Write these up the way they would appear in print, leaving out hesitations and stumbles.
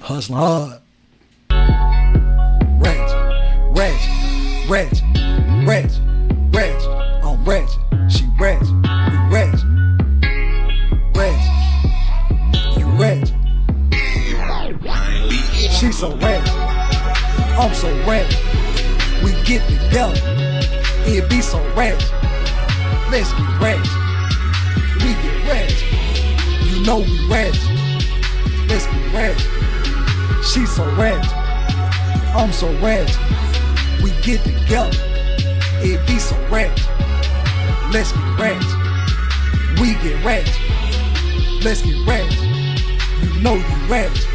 Hustling hard. Ratchet, ratchet, ratchet, ratchet, ratchet. I'm ratchet, she ratchet, we ratchet, ratchet, you ratchet. She so ratchet, I'm so ratchet. We get together, it be so ratchet. Let's get ratchet, we get ratchet. You know we ratchet. Let's get ratchet. She so ratchet, I'm so ratchet. We get together, it be so ratchet. Let's get ratchet. We get ratchet. Let's get ratchet. You know you ratchet.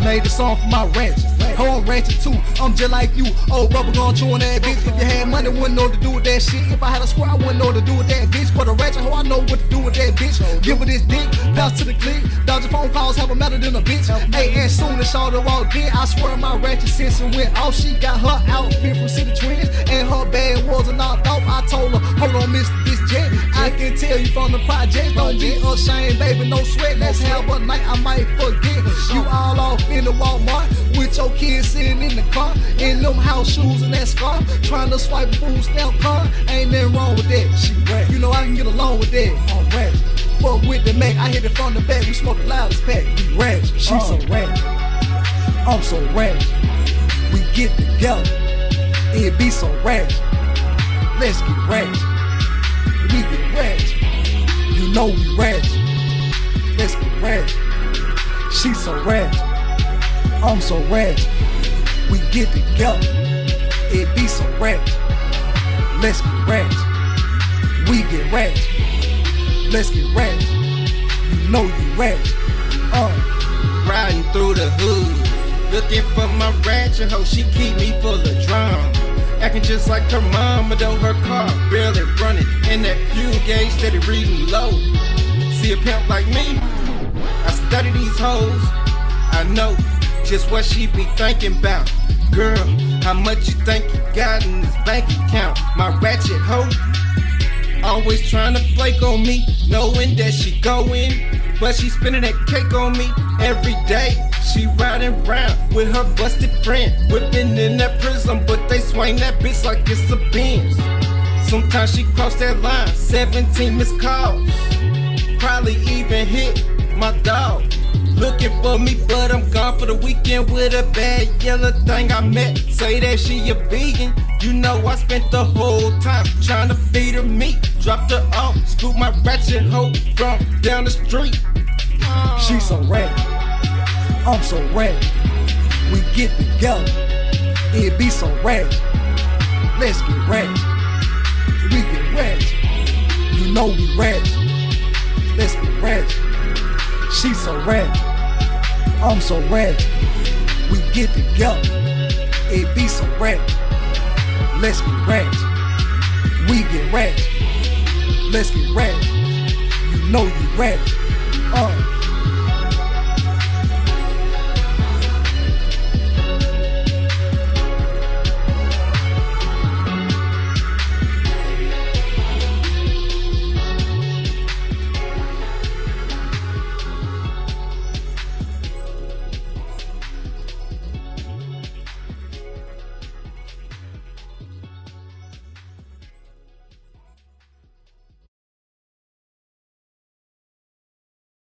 Made the song for my ratchets. Whole ratchet too, I'm just like you. Old rubber gun chewing that bitch. If you had money, wouldn't know what to do with that shit. If I had a square, I wouldn't know what to do with that bitch. But a ratchet hoe, I know what to do with that bitch. Give her this dick, bounce to the click. Dodging phone calls, have a matter than a bitch. Hey, as soon as Shawty walked in, I swear my ratchet sense went off. She got her outfit from City Twins, and her bag wasn't knocked off. I told her, hold on, miss this jet. I can tell you from the project. Don't be ashamed, baby, no sweat. Let's have a night, I might forget. You all off in the Walmart with your kids sitting in the car, in them house shoes and that scarf, trying to swipe a food stamp card. Ain't nothing wrong with that. She rap. You know I can get along with that. I'm rap. Fuck with the Mac, I hit it from the back. We smoke the loudest pack. We ratchet. She so ratchet, I'm so ratchet. We get together, it be so ratchet. Let's get ratchet. We get ratchet. You know we ratchet. Let's get ratchet. She so ratchet, I'm so ratchet. We get together, it be so ratchet. Let's get ratchet. We get ratchet. Let's get ratchet. You know you ratchet. Riding through the hood, looking for my ratchet hoe. She keep me full of drama, acting just like her mama, though her car barely running. And that fuel gauge steady reading low. See a pimp like me, I study these hoes. I know just what she be thinking about. Girl, how much you think you got in this bank account? My ratchet hoe always trying to flake on me, knowing that she going, but she spending that cake on me every day. She riding round with her busted friend, whipping in that prison, but they swing that bitch like it's a Benz. Sometimes she cross that line, 17 missed calls, probably even hit my dog. Looking for me, but I'm gone for the weekend with a bad yellow thing I met. Say that she a vegan, you know I spent the whole time trying to feed her meat. Dropped her off, scoop my ratchet hoe from down the street. She so ratchet, I'm so ratchet. We get together, it be so ratchet. Let's get ratchet. We get ratchet. You know we ratchet. Let's get ratchet. She so ratchet, I'm so ratchet. We get together, it be so ratchet. Let's get ratchet. We get ratchet. Let's get ratchet. You know you ratchet.